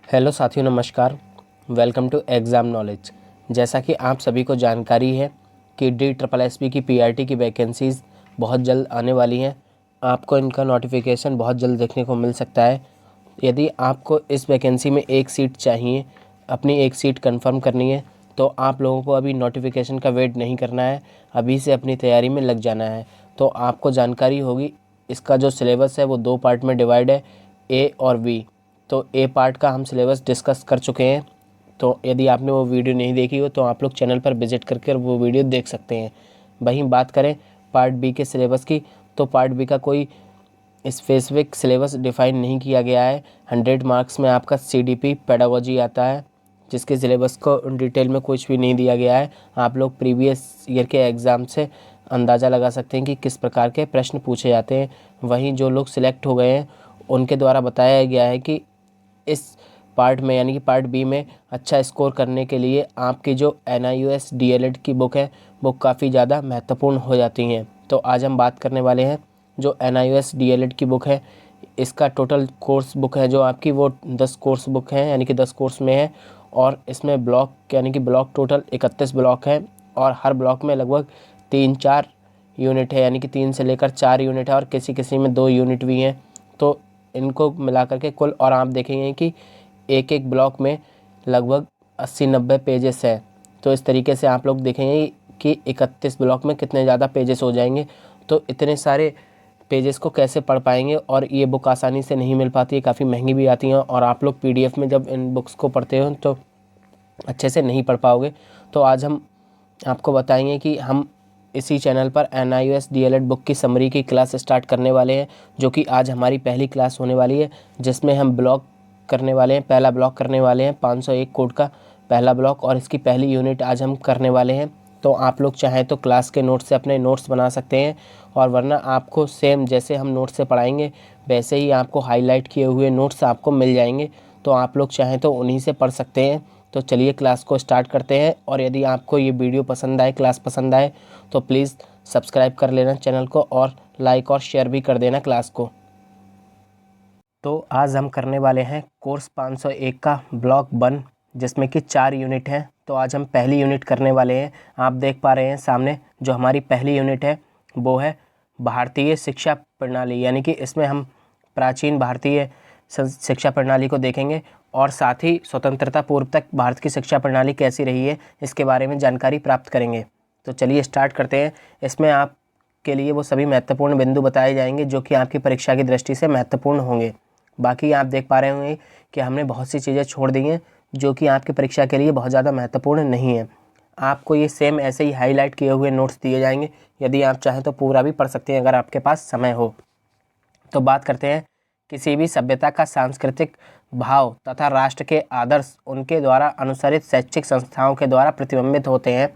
Hello साथियों, नमस्कार। Welcome to Exam Knowledge. जैसा कि आप सभी को जानकारी है कि DSSB की PRT की वैकेंसीज़ बहुत जल्द आने वाली हैं। आपको इनका नोटिफिकेशन बहुत जल्द देखने को मिल सकता है। यदि आपको इस वैकेंसी में एक सीट चाहिए, अपनी एक सीट कंफर्म करनी है, तो आप लोगों को अभी नोटिफिकेशन का वेट नहीं करना है, अभी से अपनी तैयारी में लग जाना है। तो आपको जानकारी होगी, इसका जो सिलेबस है वो 2 पार्ट में डिवाइड है, ए और बी। तो ए पार्ट का हम सिलेबस डिस्कस कर चुके हैं। तो यदि आपने वो वीडियो नहीं देखी हो तो आप लोग चैनल पर विजिट करके वो वीडियो देख सकते हैं। वहीं बात करें पार्ट बी के सिलेबस की, तो पार्ट बी का कोई स्पेसिफिक सिलेबस डिफ़ाइन नहीं किया गया है। 100 मार्क्स में आपका CDP पेडागोजी आता है, जिसके सिलेबस को डिटेल में कुछ भी नहीं दिया गया है। आप लोग प्रीवियस ईयर के एग्ज़ाम से अंदाज़ा लगा सकते हैं कि किस प्रकार के प्रश्न पूछे जाते हैं। वहीं जो लोग सिलेक्ट हो गए हैं उनके द्वारा बताया गया है कि इस पार्ट में यानी कि पार्ट बी में अच्छा स्कोर करने के लिए आपकी जो NIOS DLED की बुक है वो काफ़ी ज़्यादा महत्वपूर्ण हो जाती हैं। तो आज हम बात करने वाले हैं जो NIOS DLED की बुक है, इसका टोटल कोर्स बुक है जो आपकी वो 10 कोर्स बुक है, यानी कि 10 कोर्स में है। और इसमें ब्लॉक यानी कि ब्लॉक टोटल 31 ब्लॉक है और हर ब्लॉक में लगभग 3-4 यूनिट है, यानी कि 3 से लेकर 4 यूनिट है और किसी किसी में 2 यूनिट भी हैं। तो इनको मिलाकर के कुल, और आप देखेंगे कि एक एक ब्लॉक में लगभग 80-90 पेजेस हैं। तो इस तरीके से आप लोग देखेंगे कि 31 ब्लॉक में कितने ज़्यादा पेजेस हो जाएंगे। तो इतने सारे पेजेस को कैसे पढ़ पाएंगे, और ये बुक आसानी से नहीं मिल पाती है, काफ़ी महंगी भी आती हैं। और आप लोग PDF में जब इन बुक्स को पढ़ते हो तो अच्छे से नहीं पढ़ पाओगे। तो आज हम आपको बताएंगे कि हम इसी चैनल पर NIOS DLED बुक की समरी की क्लास स्टार्ट करने वाले हैं, जो कि आज हमारी पहली क्लास होने वाली है, जिसमें हम ब्लॉक करने वाले हैं। पहला ब्लॉक करने वाले हैं 501 कोड का पहला ब्लॉक, और इसकी पहली यूनिट आज हम करने वाले हैं। तो आप लोग चाहें तो क्लास के नोट्स से अपने नोट्स बना सकते हैं, और वरना आपको सेम जैसे हम नोट्स से पढ़ाएंगे वैसे ही आपको हाईलाइट किए हुए नोट्स आपको मिल जाएंगे। तो आप लोग चाहें तो उन्हीं से पढ़ सकते हैं। तो चलिए क्लास को स्टार्ट करते हैं। और यदि आपको ये वीडियो पसंद आए, क्लास पसंद आए, तो प्लीज़ सब्सक्राइब कर लेना चैनल को, और लाइक और शेयर भी कर देना क्लास को। तो आज हम करने वाले हैं कोर्स 501 का ब्लॉक 1, जिसमें कि 4 यूनिट हैं। तो आज हम पहली यूनिट करने वाले हैं। आप देख पा रहे हैं सामने जो हमारी पहली यूनिट है वो है भारतीय शिक्षा प्रणाली, यानी कि इसमें हम प्राचीन भारतीय शिक्षा प्रणाली को देखेंगे, और साथ ही स्वतंत्रता पूर्व तक भारत की शिक्षा प्रणाली कैसी रही है इसके बारे में जानकारी प्राप्त करेंगे। तो चलिए स्टार्ट करते हैं। इसमें आपके लिए वो सभी महत्वपूर्ण बिंदु बताए जाएंगे जो कि आपकी परीक्षा की दृष्टि से महत्वपूर्ण होंगे। बाकी आप देख पा रहे होंगे कि हमने बहुत सी चीज़ें छोड़ दी हैं जो कि आपकी परीक्षा के लिए बहुत ज़्यादा महत्वपूर्ण नहीं है। आपको ये सेम ऐसे ही हाईलाइट किए हुए नोट्स दिए जाएंगे। यदि आप चाहें तो पूरा भी पढ़ सकते हैं अगर आपके पास समय हो। तो बात करते हैं किसी भी सभ्यता का सांस्कृतिक भाव तथा राष्ट्र के आदर्श उनके द्वारा अनुसरित शैक्षिक संस्थाओं के द्वारा प्रतिबिंबित होते हैं।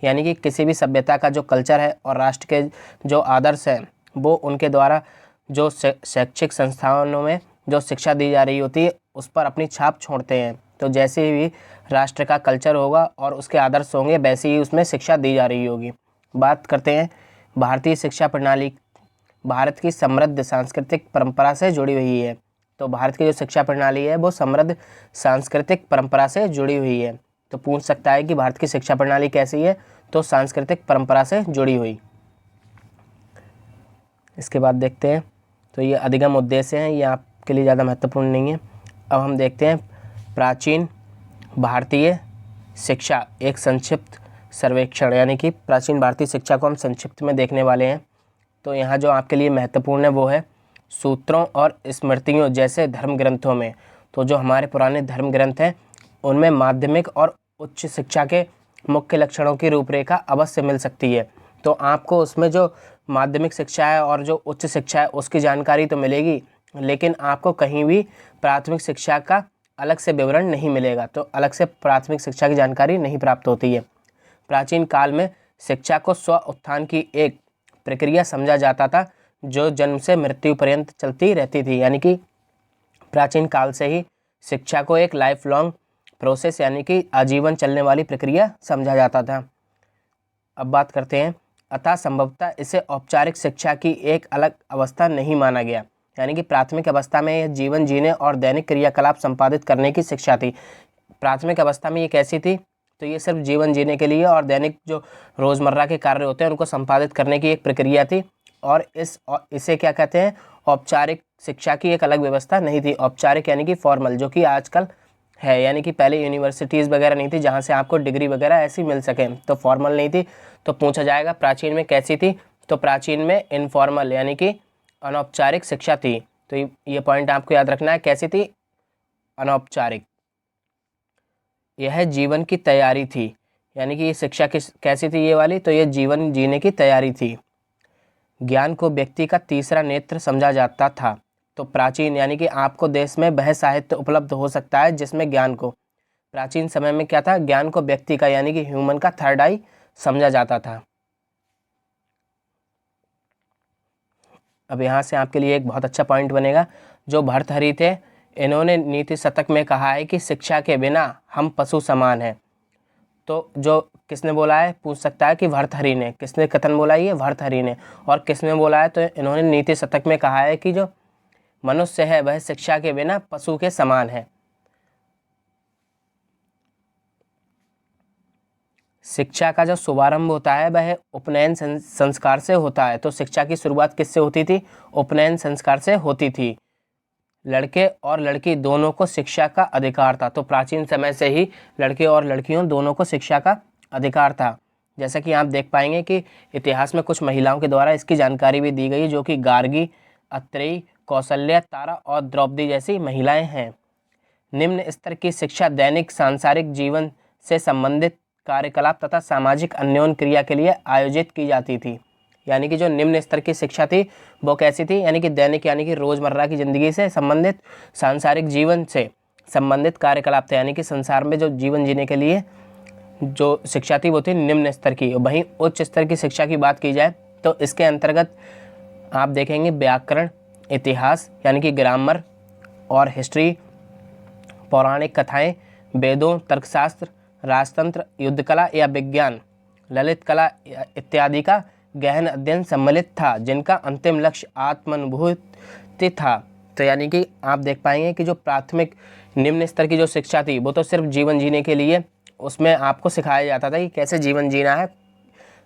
यानी कि किसी भी सभ्यता का जो कल्चर है और राष्ट्र के जो आदर्श हैं वो उनके द्वारा जो शैक्षिक संस्थानों में जो शिक्षा दी जा रही होती है उस पर अपनी छाप छोड़ते हैं। तो जैसे भी राष्ट्र का कल्चर होगा और उसके आदर्श होंगे वैसे ही उसमें शिक्षा दी जा रही होगी। बात करते हैं भारतीय शिक्षा प्रणाली भारत की समृद्ध सांस्कृतिक परंपरा से जुड़ी हुई है। तो भारत की जो शिक्षा प्रणाली है वो समृद्ध सांस्कृतिक परंपरा से जुड़ी हुई है। तो पूछ सकता है कि भारत की शिक्षा प्रणाली कैसी है, तो सांस्कृतिक परंपरा से जुड़ी हुई। इसके बाद देखते हैं, तो ये अधिगम उद्देश्य हैं, ये आपके लिए ज़्यादा महत्वपूर्ण नहीं है। अब हम देखते हैं प्राचीन भारतीय शिक्षा, एक संक्षिप्त सर्वेक्षण, यानी कि प्राचीन भारतीय शिक्षा को हम संक्षिप्त में देखने वाले हैं। तो यहाँ जो आपके लिए महत्वपूर्ण है वो है सूत्रों और स्मृतियों जैसे धर्म ग्रंथों में। तो जो हमारे पुराने धर्म ग्रंथ हैं उनमें माध्यमिक और उच्च शिक्षा के मुख्य लक्षणों की रूपरेखा अवश्य मिल सकती है। तो आपको उसमें जो माध्यमिक शिक्षा है और जो उच्च शिक्षा है उसकी जानकारी तो मिलेगी, लेकिन आपको कहीं भी प्राथमिक शिक्षा का अलग से विवरण नहीं मिलेगा। तो अलग से प्राथमिक शिक्षा की जानकारी नहीं प्राप्त होती है। प्राचीन काल में शिक्षा को स्व उत्थान की एक प्रक्रिया समझा जाता था जो जन्म से मृत्यु पर्यंत चलती रहती थी। यानी कि प्राचीन काल से ही शिक्षा को एक लाइफ लॉन्ग प्रोसेस यानी कि आजीवन चलने वाली प्रक्रिया समझा जाता था। अब बात करते हैं, अतः संभवतः इसे औपचारिक शिक्षा की एक अलग अवस्था नहीं माना गया। यानी कि प्राथमिक अवस्था में यह जीवन जीने और दैनिक क्रियाकलाप संपादित करने की शिक्षा थी। प्राथमिक अवस्था में ये कैसी थी? तो ये सिर्फ जीवन जीने के लिए और दैनिक जो रोज़मर्रा के कार्य होते हैं उनको संपादित करने की एक प्रक्रिया थी। और इसे क्या कहते हैं? औपचारिक शिक्षा की एक अलग व्यवस्था नहीं थी। औपचारिक यानी कि फॉर्मल, जो कि आजकल है, यानी कि पहले यूनिवर्सिटीज़ वगैरह नहीं थी जहाँ से आपको डिग्री वगैरह ऐसी मिल सके, तो फॉर्मल नहीं थी। तो पूछा जाएगा प्राचीन में कैसी थी? तो प्राचीन में इनफॉर्मल यानी कि अनौपचारिक शिक्षा थी। तो ये पॉइंट आपको याद रखना है, कैसी थी? अनौपचारिक। यह जीवन की तैयारी थी, यानी कि ये शिक्षा कैसी थी ये वाली? तो ये जीवन जीने की तैयारी थी। ज्ञान को व्यक्ति का तीसरा नेत्र समझा जाता था। तो प्राचीन यानी कि आपको देश में वह साहित्य उपलब्ध हो सकता है जिसमें ज्ञान को, प्राचीन समय में क्या था? ज्ञान को व्यक्ति का यानी कि ह्यूमन का थर्ड आई समझा जाता था। अब यहाँ से आपके लिए एक बहुत अच्छा पॉइंट बनेगा। जो भर्तृहरि थे, इन्होंने नीति शतक में कहा है कि शिक्षा के बिना हम पशु समान हैं। तो जो किसने बोला है? पूछ सकता है कि भर्तृहरि ने। किसने कथन बोला? ये भर्तृहरि ने। और किसने बोला है? तो इन्होंने नीति शतक में कहा है कि जो मनुष्य है वह शिक्षा के बिना पशु के समान है। शिक्षा का जो शुभारंभ होता है वह उपनयन संस्कार से होता है। तो शिक्षा की शुरुआत किससे होती थी? उपनयन संस्कार से होती थी। लड़के और लड़की दोनों को शिक्षा का अधिकार था। तो प्राचीन समय से ही लड़के और लड़कियों दोनों को शिक्षा का अधिकार था। जैसा कि आप देख पाएंगे कि इतिहास में कुछ महिलाओं के द्वारा इसकी जानकारी भी दी गई, जो कि गार्गी, अत्रेयी, कौशल्या, तारा और द्रौपदी जैसी महिलाएं हैं। निम्न स्तर की शिक्षा दैनिक सांसारिक जीवन से संबंधित कार्यकलाप तथा सामाजिक अन्योन्य क्रिया के लिए आयोजित की जाती थी। यानी कि जो निम्न स्तर की शिक्षा थी वो कैसी थी? यानी कि दैनिक यानी कि रोज़मर्रा की ज़िंदगी से संबंधित, सांसारिक जीवन से संबंधित कार्यकलाप थे। यानी कि संसार में जो जीवन जीने के लिए जो शिक्षा थी वो थी निम्न स्तर की। वहीं उच्च स्तर की शिक्षा की बात की जाए तो इसके अंतर्गत आप देखेंगे व्याकरण, इतिहास यानी कि ग्रामर और हिस्ट्री, पौराणिक कथाएं, वेदों, तर्कशास्त्र, राजतंत्र, युद्धकला या विज्ञान, ललित कला इत्यादि का गहन अध्ययन सम्मिलित था, जिनका अंतिम लक्ष्य आत्मानुभूति था। तो यानी कि आप देख पाएंगे कि जो प्राथमिक निम्न स्तर की जो शिक्षा थी वो तो सिर्फ जीवन जीने के लिए उसमें आपको सिखाया जाता था कि कैसे जीवन जीना है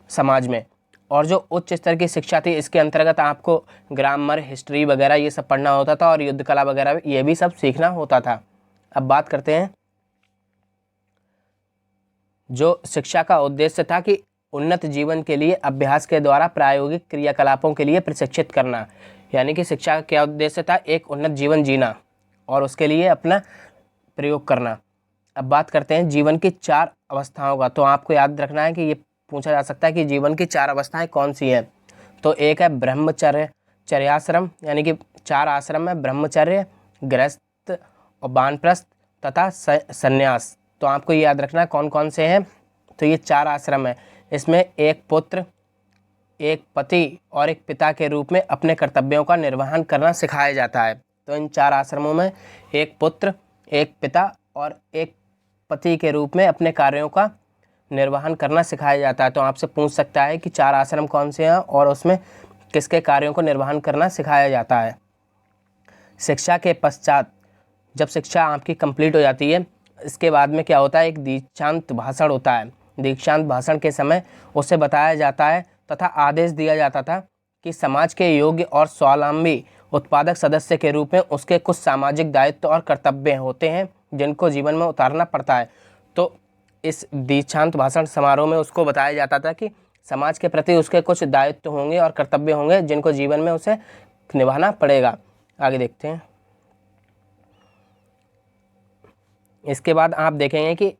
समाज में। और जो उच्च स्तर की शिक्षा थी इसके अंतर्गत आपको ग्रामर, हिस्ट्री वगैरह ये सब पढ़ना होता था और युद्ध कला वगैरह ये भी सब सीखना होता था। अब बात करते हैं, जो शिक्षा का उद्देश्य था कि उन्नत जीवन के लिए अभ्यास के द्वारा प्रायोगिक क्रियाकलापों के लिए प्रशिक्षित करना। यानी कि शिक्षा का क्या उद्देश्य था? एक उन्नत जीवन जीना और उसके लिए अपना प्रयोग करना। अब बात करते हैं जीवन की 4 अवस्थाओं का। तो आपको याद रखना है कि ये पूछा जा सकता है कि जीवन की 4 अवस्थाएं कौन सी हैं। तो एक है ब्रह्मचर्य, चर्याश्रम यानी कि 4 आश्रम है, ब्रह्मचर्य, गृहस्थ और वानप्रस्थ तथा संन्यास। तो आपको ये याद रखना है कौन कौन से हैं। तो ये 4 आश्रम है। इसमें एक पुत्र, एक पति और एक पिता के रूप में अपने कर्तव्यों का निर्वहन करना सिखाया जाता है। तो इन 4 आश्रमों में एक पुत्र, एक पिता और एक पति के रूप में अपने कार्यों का निर्वहन करना सिखाया जाता है। तो आपसे पूछ सकता है कि 4 आश्रम कौन से हैं और उसमें किसके कार्यों को निर्वहन करना सिखाया जाता है। शिक्षा के पश्चात जब शिक्षा आपकी कंप्लीट हो जाती है, इसके बाद में क्या होता है? एक दीक्षांत भाषण होता है। दीक्षांत भाषण के समय उसे बताया जाता है तथा आदेश दिया जाता था कि समाज के योग्य और स्वावलंबी उत्पादक सदस्य के रूप में उसके कुछ सामाजिक दायित्व और कर्तव्य होते हैं जिनको जीवन में उतारना पड़ता है। तो इस दीक्षांत भाषण समारोह में उसको बताया जाता था कि समाज के प्रति उसके कुछ दायित्व होंगे और कर्तव्य होंगे जिनको जीवन में उसे निभाना पड़ेगा। आगे देखते हैं। इसके बाद आप देखेंगे कि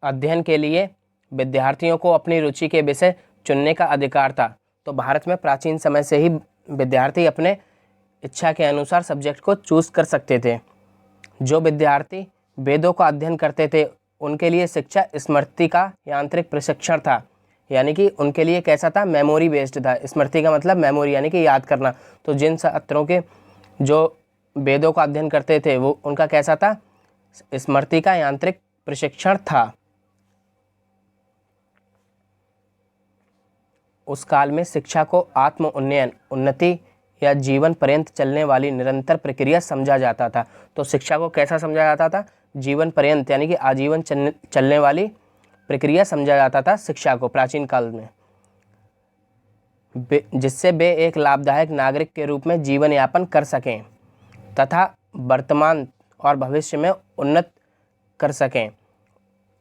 अध्ययन के लिए विद्यार्थियों को अपनी रुचि के विषय चुनने का अधिकार था। तो भारत में प्राचीन समय से ही विद्यार्थी अपने इच्छा के अनुसार सब्जेक्ट को चूज़ कर सकते थे। जो विद्यार्थी वेदों का अध्ययन करते थे उनके लिए शिक्षा स्मृति का यांत्रिक प्रशिक्षण था। यानी कि उनके लिए कैसा था? मेमोरी बेस्ड था। स्मृति का मतलब मेमोरी यानी कि याद करना। तो जिन छात्रों के जो वेदों का अध्ययन करते थे वो उनका कैसा था? स्मृति का यांत्रिक प्रशिक्षण था। उस काल में शिक्षा को आत्म उन्नयन, उन्नति या जीवन पर्यंत चलने वाली निरंतर प्रक्रिया समझा जाता था। तो शिक्षा को कैसा समझा जाता था? जीवन पर्यंत यानी कि आजीवन चलने वाली प्रक्रिया समझा जाता था शिक्षा को प्राचीन काल में, जिससे वे एक लाभदायक नागरिक के रूप में जीवन यापन कर सकें तथा वर्तमान और भविष्य में उन्नत कर सकें।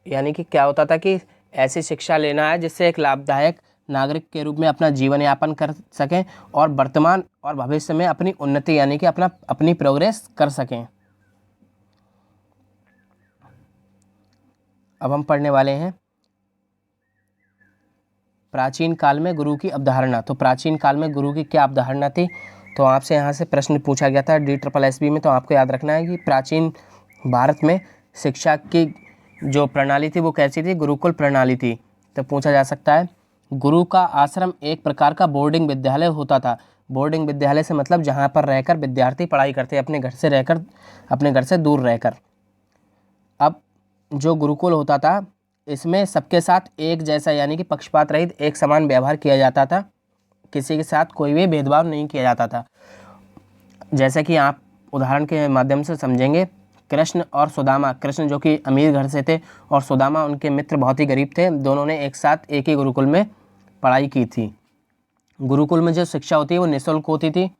यानी कि क्या होता था कि ऐसी शिक्षा लेना है जिससे एक लाभदायक नागरिक के रूप में अपना जीवन यापन कर सकें और वर्तमान और भविष्य में अपनी उन्नति यानी कि अपनी प्रोग्रेस कर सकें। अब हम पढ़ने वाले हैं प्राचीन काल में गुरु की अवधारणा। तो प्राचीन काल में गुरु की क्या अवधारणा थी? तो आपसे यहाँ से प्रश्न पूछा गया था DSSB में। तो आपको याद रखना है कि प्राचीन भारत में शिक्षा की जो प्रणाली थी वो कैसी थी? गुरुकुल प्रणाली थी। तो पूछा जा सकता है, गुरु का आश्रम एक प्रकार का बोर्डिंग विद्यालय होता था। बोर्डिंग विद्यालय से मतलब जहाँ पर रहकर विद्यार्थी पढ़ाई करते, अपने घर से रहकर, अपने घर से दूर रहकर। अब जो गुरुकुल होता था इसमें सबके साथ एक जैसा यानी कि पक्षपात रहित एक समान व्यवहार किया जाता था, किसी के साथ कोई भी भेदभाव नहीं किया जाता था। जैसे कि आप उदाहरण के माध्यम से समझेंगे, कृष्ण और सुदामा, कृष्ण जो कि अमीर घर से थे और सुदामा उनके मित्र बहुत ही गरीब थे, दोनों ने एक साथ एक ही गुरुकुल में पढ़ाई की थी। गुरुकुल में जो शिक्षा होती है वो निःशुल्क होती थी।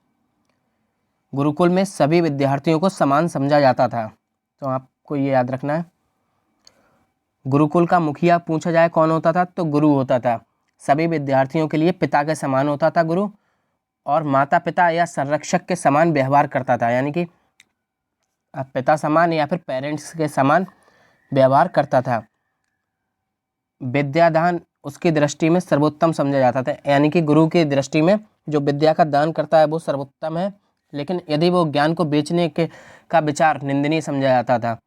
गुरुकुल में सभी विद्यार्थियों को समान समझा जाता था। तो आपको ये याद रखना है। गुरुकुल का मुखिया पूछा जाए कौन होता था? तो गुरु होता था। सभी विद्यार्थियों के लिए पिता के समान होता था गुरु, और माता पिता या संरक्षक के समान व्यवहार करता था, यानी कि पिता समान या फिर पेरेंट्स के समान व्यवहार करता था। विद्यादान उसकी दृष्टि में सर्वोत्तम समझा जाता था, यानी कि गुरु की दृष्टि में जो विद्या का दान करता है वो सर्वोत्तम है, लेकिन यदि वो ज्ञान को बेचने के का विचार निंदनीय समझा जाता था।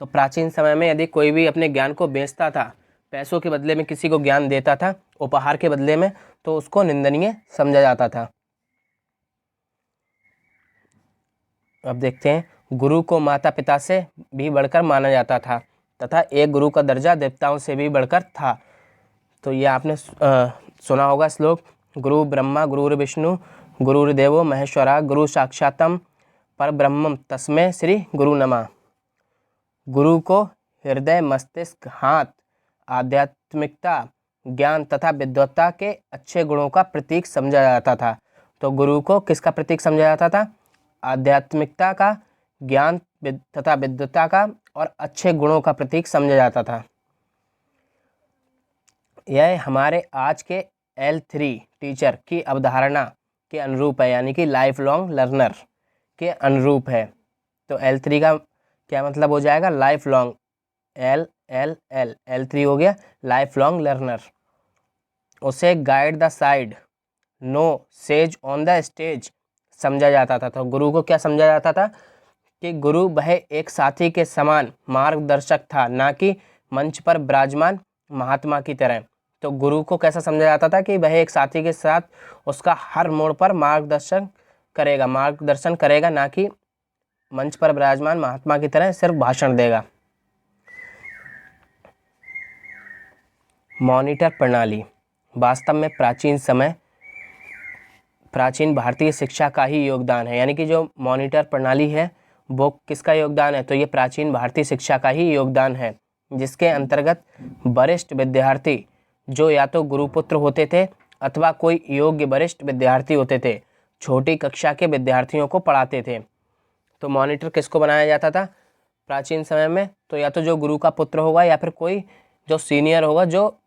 तो प्राचीन समय में यदि कोई भी अपने ज्ञान को बेचता था, पैसों के बदले में किसी को ज्ञान देता था, उपहार के बदले में, तो उसको निंदनीय समझा जाता था। अब देखते हैं, गुरु को माता पिता से भी बढ़कर माना जाता था तथा एक गुरु का दर्जा देवताओं से भी बढ़कर था। तो ये आपने सुना होगा श्लोक, गुरु ब्रह्मा गुरुर्विष्णु गुरुर्देवो महेश्वरा गुरु साक्षात्म परब्रह्मम तस्मै श्री गुरु नमः। गुरु को हृदय, मस्तिष्क, हाथ, आध्यात्मिकता, ज्ञान तथा विद्वत्ता के अच्छे गुणों का प्रतीक समझा जाता था। तो गुरु को किसका प्रतीक समझा जाता था? आध्यात्मिकता का, ज्ञान तथा विद्वत्ता का और अच्छे गुणों का प्रतीक समझा जाता था। यह हमारे आज के L3 टीचर की अवधारणा के अनुरूप है, यानी कि लाइफ लॉन्ग लर्नर के अनुरूप है। तो L3 का क्या मतलब हो जाएगा? लाइफ लॉन्ग, L3 हो गया लाइफ लॉन्ग लर्नर। उसे guide the side, no sage on the stage समझा जाता था। तो गुरु को क्या समझा जाता था? कि गुरु वह एक साथी के समान मार्गदर्शक था, ना कि मंच पर विराजमान महात्मा की तरह। तो गुरु को कैसा समझा जाता था? कि वह एक साथी के साथ उसका हर मोड़ पर मार्गदर्शन करेगा, ना कि मंच पर विराजमान महात्मा की तरह सिर्फ भाषण देगा। मॉनिटर प्रणाली वास्तव में प्राचीन भारतीय शिक्षा का ही योगदान है, यानी कि जो मॉनिटर प्रणाली है वो किसका योगदान है? तो ये प्राचीन भारतीय शिक्षा का ही योगदान है, जिसके अंतर्गत वरिष्ठ विद्यार्थी जो या तो गुरुपुत्र होते थे अथवा कोई योग्य वरिष्ठ विद्यार्थी होते थे, छोटी कक्षा के विद्यार्थियों को पढ़ाते थे। तो मॉनिटर किसको बनाया जाता था प्राचीन समय में? तो या तो जो गुरु का पुत्र होगा या फिर कोई जो सीनियर होगा, जो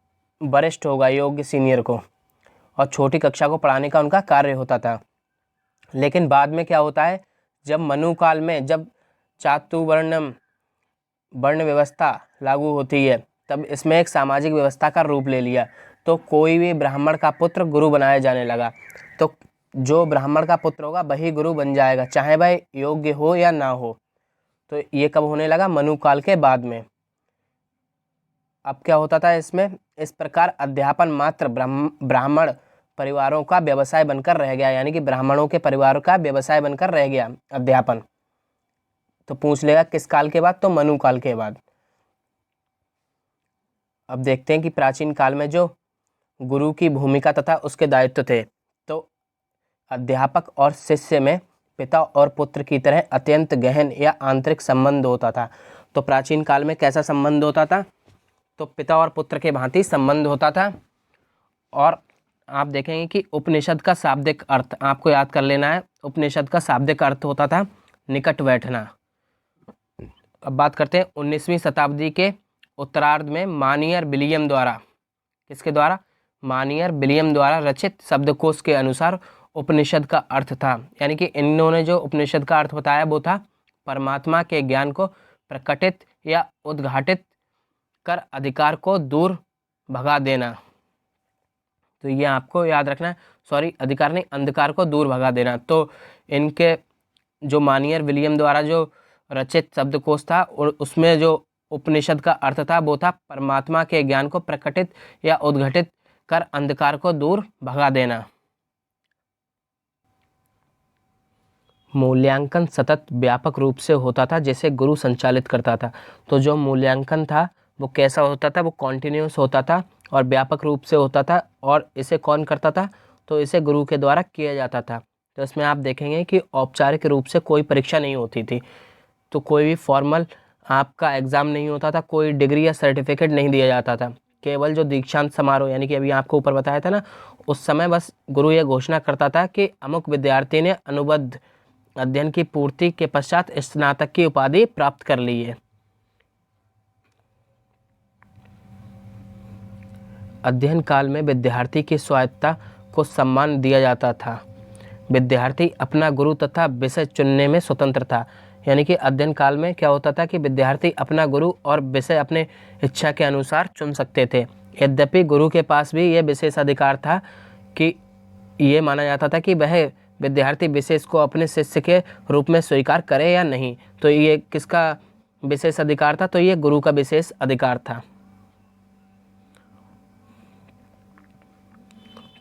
वरिष्ठ होगा, योग्य सीनियर को, और छोटी कक्षा को पढ़ाने का उनका कार्य होता था। लेकिन बाद में क्या होता है, जब मनु काल में जब चातुर्वर्ण्यम वर्ण व्यवस्था लागू होती है, तब इसमें एक सामाजिक व्यवस्था का रूप ले लिया। तो कोई भी ब्राह्मण का पुत्र गुरु बनाया जाने लगा। तो जो ब्राह्मण का पुत्र होगा वही गुरु बन जाएगा, चाहे वह योग्य हो या ना हो। तो ये कब होने लगा? मनु काल के बाद में। अब क्या होता था इसमें? इस प्रकार अध्यापन मात्र ब्राह्मण परिवारों का व्यवसाय बनकर रह गया, यानी कि ब्राह्मणों के परिवार का व्यवसाय बनकर रह गया अध्यापन। तो पूछ लेगा किस काल के बाद? तो मनु काल के बाद। अब देखते हैं कि प्राचीन काल में जो गुरु की भूमिका तथा उसके दायित्व थे। तो अध्यापक और शिष्य में पिता और पुत्र की तरह अत्यंत गहन या आंतरिक संबंध होता था। तो प्राचीन काल में कैसा संबंध होता था? तो पिता और पुत्र के भांति संबंध होता था। और आप देखेंगे कि उपनिषद का शाब्दिक अर्थ आपको याद कर लेना है। उपनिषद का शाब्दिक अर्थ होता था निकट बैठना। अब बात करते हैं 19वीं शताब्दी के उत्तरार्ध में मानियर विलियम द्वारा, किसके द्वारा? मानियर विलियम द्वारा रचित शब्दकोश के अनुसार उपनिषद का अर्थ था, यानी कि इन्होंने जो उपनिषद का अर्थ बताया वो था परमात्मा के ज्ञान को प्रकटित या उद्घाटित कर अधिकार को दूर भगा देना। तो ये आपको याद रखना है, सॉरी अधिकार नहीं, अंधकार को दूर भगा देना। तो इनके जो मानियर विलियम द्वारा जो रचित शब्दकोश था और उसमें जो उपनिषद का अर्थ था वो था परमात्मा के ज्ञान को प्रकटित या उद्घटित कर अंधकार को दूर भगा देना। मूल्यांकन सतत व्यापक रूप से होता था, जिसे गुरु संचालित करता था। तो जो मूल्यांकन था वो कैसा होता था? वो कॉन्टिन्यूस होता था और व्यापक रूप से होता था। और इसे कौन करता था? तो इसे गुरु के द्वारा किया जाता था। तो इसमें आप देखेंगे कि औपचारिक रूप से कोई परीक्षा नहीं होती थी, तो कोई भी फॉर्मल आपका एग्ज़ाम नहीं होता था, कोई डिग्री या सर्टिफिकेट नहीं दिया जाता था। केवल जो दीक्षांत समारोह, यानी कि अभी आपको ऊपर बताया था ना, उस समय बस गुरु ये घोषणा करता था कि अमुक विद्यार्थी ने अनुबद्ध अध्ययन की पूर्ति के पश्चात स्नातक की उपाधि प्राप्त कर ली है। अध्ययन काल में विद्यार्थी की स्वायत्तता को सम्मान दिया जाता था। विद्यार्थी अपना गुरु तथा विषय चुनने में स्वतंत्र था, यानी कि अध्ययन काल में क्या होता था कि विद्यार्थी अपना गुरु और विषय अपने इच्छा के अनुसार चुन सकते थे। यद्यपि गुरु के पास भी यह विशेष अधिकार था कि ये माना जाता था कि वह विद्यार्थी विशेष को अपने शिष्य के रूप में स्वीकार करे या नहीं। तो ये किसका विशेष अधिकार था? तो ये गुरु का विशेष अधिकार था।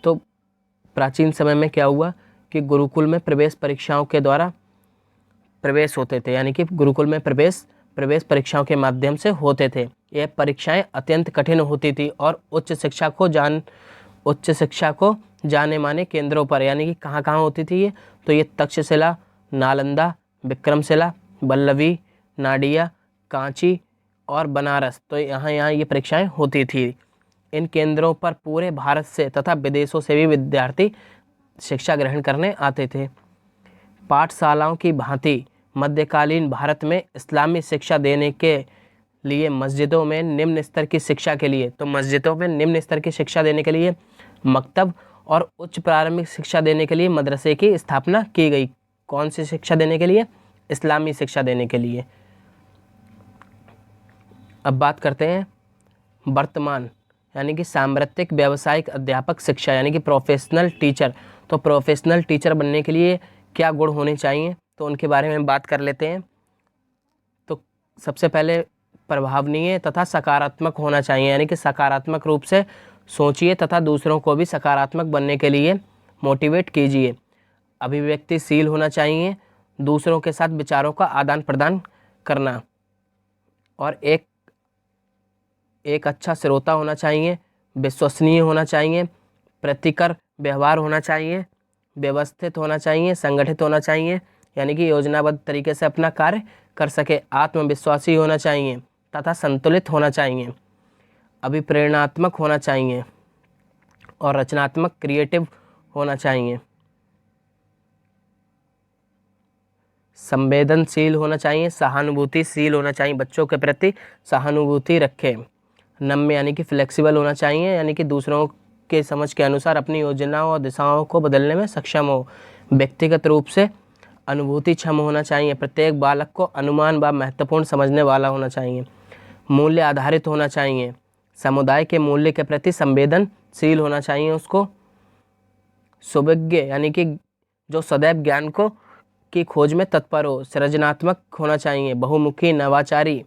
तो प्राचीन समय में क्या हुआ कि गुरुकुल में प्रवेश परीक्षाओं के द्वारा प्रवेश होते थे, यानी कि गुरुकुल में प्रवेश परीक्षाओं के माध्यम से होते थे। ये परीक्षाएं अत्यंत कठिन होती थी और उच्च शिक्षा को जाने माने केंद्रों पर, यानी कि कहाँ कहाँ होती थी ये? तो ये तक्षशिला, नालंदा, विक्रमशिला, वल्लभी, नाडिया, कांची और बनारस, तो यहाँ ये परीक्षाएं होती थी। इन केंद्रों पर पूरे भारत से तथा विदेशों से भी विद्यार्थी शिक्षा ग्रहण करने आते थे। पाठशालाओं की भांति मध्यकालीन भारत में इस्लामी शिक्षा देने के लिए मस्जिदों में निम्न स्तर की शिक्षा के लिए, तो मस्जिदों में निम्न स्तर की शिक्षा देने के लिए मकतब और उच्च प्रारंभिक शिक्षा देने के लिए मदरसे की स्थापना की गई। कौन सी शिक्षा देने के लिए? इस्लामी शिक्षा देने के लिए। अब बात करते हैं वर्तमान, यानी कि साम्प्रतिक व्यावसायिक अध्यापक शिक्षा, यानी कि प्रोफेशनल टीचर। तो प्रोफेशनल टीचर बनने के लिए क्या गुण होने चाहिए, तो उनके बारे में बात कर लेते हैं। तो सबसे पहले प्रभावनीय तथा सकारात्मक होना चाहिए, यानी कि सकारात्मक रूप से सोचिए तथा दूसरों को भी सकारात्मक बनने के लिए मोटिवेट कीजिए। अभिव्यक्तिशील होना चाहिए, दूसरों के साथ विचारों का आदान प्रदान करना, और एक अच्छा श्रोता होना चाहिए, विश्वसनीय होना चाहिए, प्रतिकर व्यवहार होना चाहिए, व्यवस्थित होना चाहिए, संगठित होना चाहिए, यानी कि योजनाबद्ध तरीके से अपना कार्य कर सके, आत्मविश्वासी होना चाहिए तथा संतुलित होना चाहिए, अभिप्रेरणात्मक होना चाहिए और रचनात्मक क्रिएटिव होना चाहिए, संवेदनशील होना चाहिए, सहानुभूतिशील होना चाहिए, बच्चों के प्रति सहानुभूति रखें, नम्य यानी कि फ्लेक्सिबल होना चाहिए, यानी कि दूसरों के समझ के अनुसार अपनी योजनाओं और दिशाओं को बदलने में सक्षम हो, व्यक्तिगत रूप से अनुभूतिक्षम होना चाहिए, प्रत्येक बालक को अनुमान व महत्वपूर्ण समझने वाला होना चाहिए, मूल्य आधारित होना चाहिए, समुदाय के मूल्य के प्रति संवेदनशील होना चाहिए उसको, सुविज्ञ यानी कि जो सदैव ज्ञान को की खोज में तत्पर हो, सृजनात्मक होना चाहिए, बहुमुखी, नवाचारी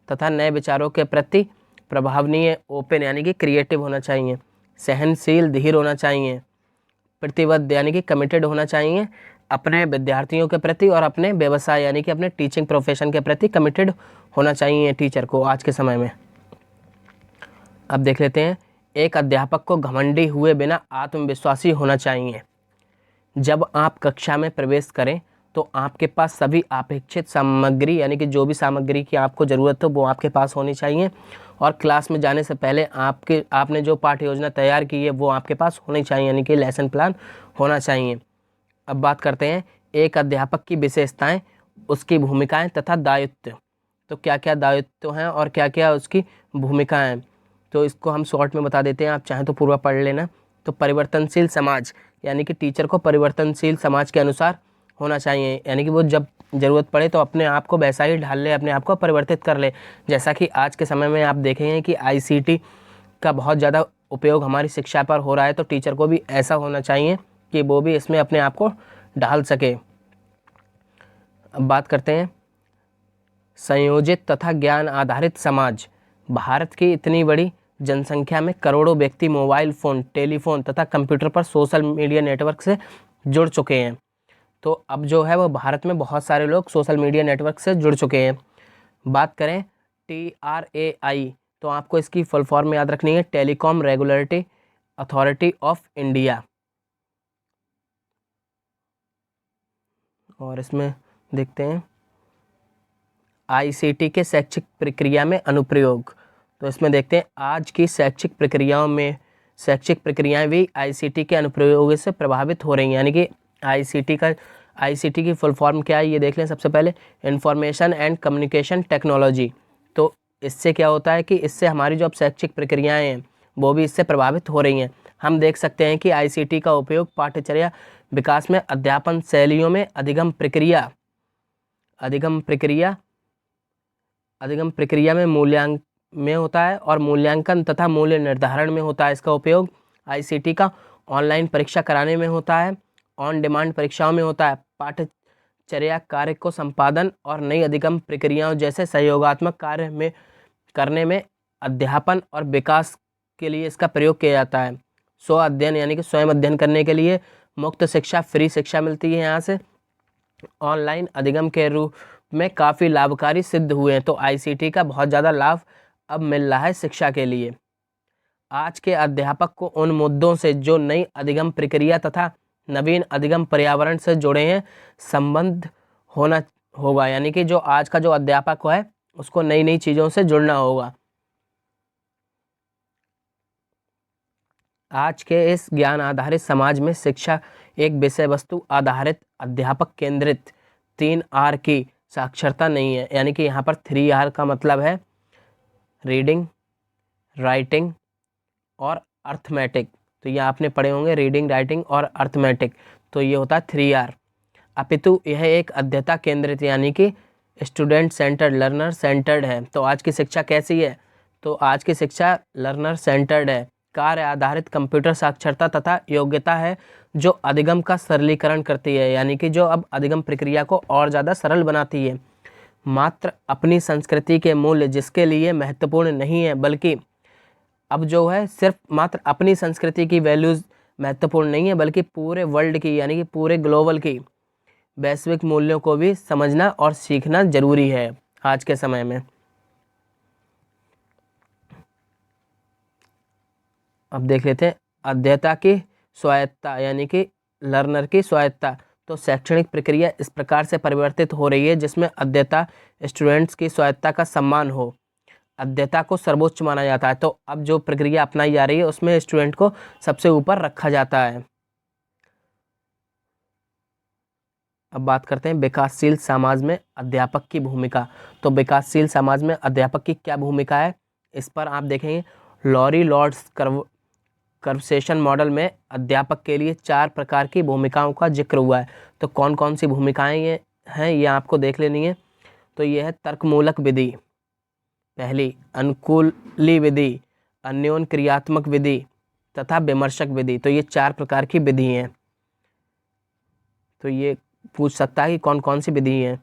तथा नए विचारों के प्रति प्रभावनीय, ओपन यानी कि क्रिएटिव होना चाहिए, सहनशील, धीर होना चाहिए, प्रतिबद्ध यानी कि कमिटेड होना चाहिए अपने विद्यार्थियों के प्रति और अपने व्यवसाय यानी कि अपने टीचिंग प्रोफेशन के प्रति कमिटेड होना चाहिए टीचर को आज के समय में। अब देख लेते हैं, एक अध्यापक को घमंडी हुए बिना आत्मविश्वासी होना चाहिए। जब आप कक्षा में प्रवेश करें तो आपके पास सभी अपेक्षित सामग्री यानी कि जो भी सामग्री की आपको ज़रूरत हो वो आपके पास होनी चाहिए, और क्लास में जाने से पहले आपने जो पाठ्य योजना तैयार की है वो आपके पास होनी चाहिए, यानी कि लेसन प्लान होना चाहिए। अब बात करते हैं एक अध्यापक की विशेषताएं, उसकी भूमिकाएं तथा दायित्व। तो क्या क्या दायित्व हैं और क्या क्या उसकी भूमिकाएं हैं, तो इसको हम शॉर्ट में बता देते हैं, आप चाहें तो पूरा पढ़ लेना। तो परिवर्तनशील समाज, यानी कि टीचर को परिवर्तनशील समाज के अनुसार होना चाहिए, यानी कि वो जब ज़रूरत पड़े तो अपने आप को वैसा ही ढाल ले, अपने आप को परिवर्तित कर ले। जैसा कि आज के समय में आप देखेंगे कि आईसीटी का बहुत ज़्यादा उपयोग हमारी शिक्षा पर हो रहा है, तो टीचर को भी ऐसा होना चाहिए कि वो भी इसमें अपने आप को ढाल सके। अब बात करते हैं संयोजित तथा ज्ञान आधारित समाज। भारत की इतनी बड़ी जनसंख्या में करोड़ों व्यक्ति मोबाइल फ़ोन, टेलीफोन तथा कंप्यूटर पर सोशल मीडिया नेटवर्क से जुड़ चुके हैं। तो अब जो है वो भारत में बहुत सारे लोग सोशल मीडिया नेटवर्क से जुड़ चुके हैं। बात करें TRAI, तो आपको इसकी फुल फॉर्म याद रखनी है, telecom regulatory authority of India. और इसमें देखते हैं आईसीटी के शैक्षिक प्रक्रिया में अनुप्रयोग। तो इसमें देखते हैं आज की शैक्षिक प्रक्रियाएं भी आईसीटी के अनुप्रयोग से प्रभावित हो रही हैं, यानी कि आईसीटी की फुल फॉर्म क्या है ये देख लें। सबसे पहले इंफॉर्मेशन एंड कम्युनिकेशन टेक्नोलॉजी। तो इससे क्या होता है कि इससे हमारी जो अब शैक्षिक प्रक्रियाएं हैं वो भी इससे प्रभावित हो रही हैं। हम देख सकते हैं कि आईसीटी का उपयोग पाठ्यचर्या विकास में, अध्यापन शैलियों में, अधिगम प्रक्रिया में मूल्यांकन में होता है, और मूल्यांकन तथा मूल्य निर्धारण में होता है। इसका उपयोग आईसीटी का ऑनलाइन परीक्षा कराने में होता है, ऑन डिमांड परीक्षाओं में होता है, पाठ्यचर्या कार्य को संपादन और नई अधिगम प्रक्रियाओं जैसे सहयोगात्मक कार्य में करने में, अध्यापन और विकास के लिए इसका प्रयोग किया जाता है। स्व अध्ययन यानी कि स्वयं अध्ययन करने के लिए मुक्त शिक्षा, फ्री शिक्षा मिलती है यहाँ से। ऑनलाइन अधिगम के रूप में काफ़ी लाभकारी सिद्ध हुए हैं। तो आईसीटी का बहुत ज़्यादा लाभ अब मिल रहा है शिक्षा के लिए। आज के अध्यापक को उन मुद्दों से जो नई अधिगम प्रक्रिया तथा नवीन अधिगम पर्यावरण से जुड़े हैं संबंध होना होगा, यानी कि जो आज का जो अध्यापक है उसको नई नई चीज़ों से जुड़ना होगा। आज के इस ज्ञान आधारित समाज में शिक्षा एक विषय वस्तु आधारित, अध्यापक केंद्रित 3R की साक्षरता नहीं है, यानी कि यहाँ पर 3R का मतलब है रीडिंग, राइटिंग और अर्थमेटिक। तो ये आपने पढ़े होंगे, रीडिंग, राइटिंग और अर्थमेटिक। तो ये होता है 3R। अपितु यह एक अध्ययता केंद्रित यानी कि स्टूडेंट सेंटर्ड, लर्नर सेंटर्ड है। तो आज की शिक्षा कैसी है? तो आज की शिक्षा लर्नर सेंटर्ड है। कार्य आधारित कंप्यूटर साक्षरता तथा योग्यता है जो अधिगम का सरलीकरण करती है, यानी कि जो अब अधिगम प्रक्रिया को और ज़्यादा सरल बनाती है। मात्र अपनी संस्कृति के मूल्य जिसके लिए महत्वपूर्ण नहीं है, बल्कि अब जो है सिर्फ मात्र अपनी संस्कृति की वैल्यूज़ महत्वपूर्ण नहीं है, बल्कि पूरे वर्ल्ड की यानी कि पूरे ग्लोबल की वैश्विक मूल्यों को भी समझना और सीखना जरूरी है आज के समय में। अब देख लेते हैं अध्येता की स्वायत्ता यानी कि लर्नर की स्वायत्ता। तो शैक्षणिक प्रक्रिया इस प्रकार से परिवर्तित हो रही है जिसमें अध्येता स्टूडेंट्स की स्वायत्ता का सम्मान हो, अध्येता को सर्वोच्च माना जाता है। तो अब जो प्रक्रिया अपनाई जा रही है उसमें स्टूडेंट को सबसे ऊपर रखा जाता है। अब बात करते हैं विकासशील समाज में अध्यापक की भूमिका। तो विकासशील समाज में अध्यापक की क्या भूमिका है, इस पर आप देखेंगे लॉरी लॉर्ड्स कर्वसेशन मॉडल में अध्यापक के लिए 4 प्रकार की भूमिकाओं का जिक्र हुआ है। तो कौन कौन सी भूमिकाएं ये हैं ये आपको देख लेनी है। तो ये है तर्कमूलक विधि, पहली अनुकूली विधि, अन्योन क्रियात्मक विधि तथा विमर्शक विधि। तो ये 4 प्रकार की विधि हैं। तो ये पूछ सकता है कि कौन कौन सी विधि हैं।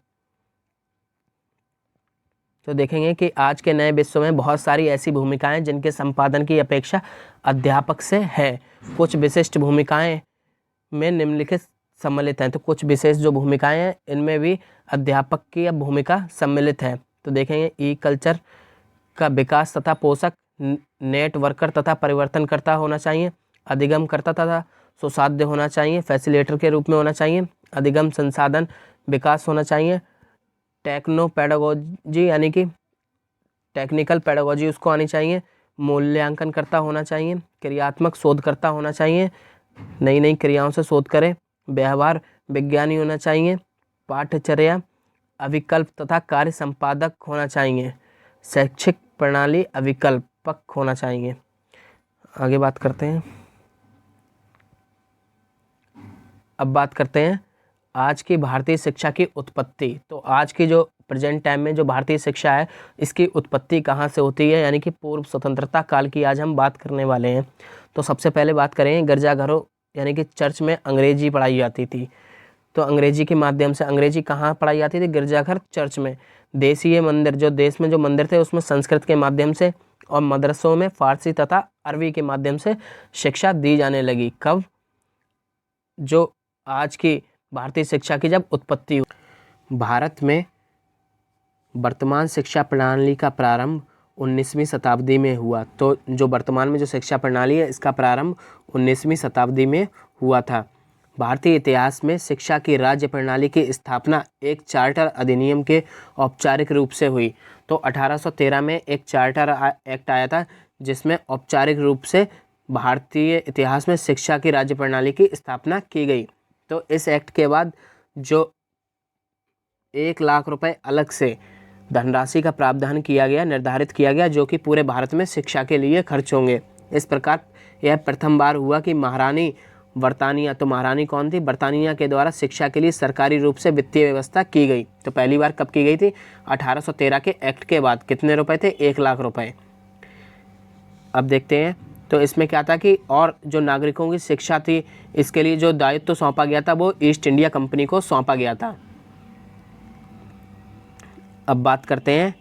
तो देखेंगे कि आज के नए विश्व में बहुत सारी ऐसी भूमिकाएं जिनके संपादन की अपेक्षा अध्यापक से है। कुछ विशिष्ट भूमिकाएं में निम्नलिखित सम्मिलित हैं। तो कुछ विशेष जो भूमिकाएं हैं इनमें भी अध्यापक की भूमिका सम्मिलित है। तो देखेंगे ई कल्चर का विकास तथा पोषक, नेटवर्कर तथा परिवर्तनकर्ता होना चाहिए, अधिगमकर्ता तथा सुसाध्य होना चाहिए, फैसिलिटेटर के रूप में होना चाहिए, अधिगम संसाधन विकास होना चाहिए, टेक्नो पेडागोजी यानी कि टेक्निकल पेडागोजी उसको आनी चाहिए, मूल्यांकनकर्ता होना चाहिए, क्रियात्मक शोधकर्ता होना चाहिए, नई नई क्रियाओं से शोध करें, व्यवहार विज्ञानी होना चाहिए, पाठ्यचर्या अविकल्प तथा कार्य संपादक होना चाहिए, शैक्षिक प्रणाली अविकल्पक होना चाहिए। आगे बात करते हैं। अब बात करते हैं आज की भारतीय शिक्षा की उत्पत्ति। तो आज की जो प्रेजेंट टाइम में जो भारतीय शिक्षा है इसकी उत्पत्ति कहाँ से होती है, यानी कि पूर्व स्वतंत्रता काल की आज हम बात करने वाले हैं। तो सबसे पहले बात करें गिरजाघरों यानी कि चर्च में अंग्रेजी पढ़ाई जाती थी। तो अंग्रेजी के माध्यम से अंग्रेजी कहाँ पढ़ाई जाती थी? गिरजाघर, चर्च में। देशीय मंदिर, जो देश में जो मंदिर थे उसमें संस्कृत के माध्यम से, और मदरसों में फारसी तथा अरबी के माध्यम से शिक्षा दी जाने लगी। कब? जो आज की भारतीय शिक्षा की जब उत्पत्ति हुई। भारत में वर्तमान शिक्षा प्रणाली का प्रारंभ 19वीं शताब्दी में हुआ। तो जो वर्तमान में जो शिक्षा प्रणाली है इसका प्रारंभ 19वीं शताब्दी में हुआ था। भारतीय इतिहास में शिक्षा की राज्य प्रणाली की स्थापना एक चार्टर अधिनियम के औपचारिक रूप से हुई। तो 1813 में एक चार्टर एक्ट आया था जिसमें औपचारिक रूप से भारतीय इतिहास में शिक्षा की राज्य प्रणाली की स्थापना की गई। तो इस एक्ट के बाद जो 1 लाख रुपए अलग से धनराशि का प्रावधान किया गया, निर्धारित किया गया, जो कि पूरे भारत में शिक्षा के लिए खर्च होंगे। इस प्रकार यह प्रथम बार हुआ कि महारानी बर्तानिया, तो महारानी कौन थी? बर्तानिया के द्वारा शिक्षा के लिए सरकारी रूप से वित्तीय व्यवस्था की गई। तो पहली बार कब की गई थी? 1813 के एक्ट के बाद। कितने रुपए थे? 1 लाख रुपए। अब देखते हैं तो इसमें क्या था कि और जो नागरिकों की शिक्षा थी इसके लिए जो दायित्व सौंपा गया था वो ईस्ट इंडिया कंपनी को सौंपा गया था। अब बात करते हैं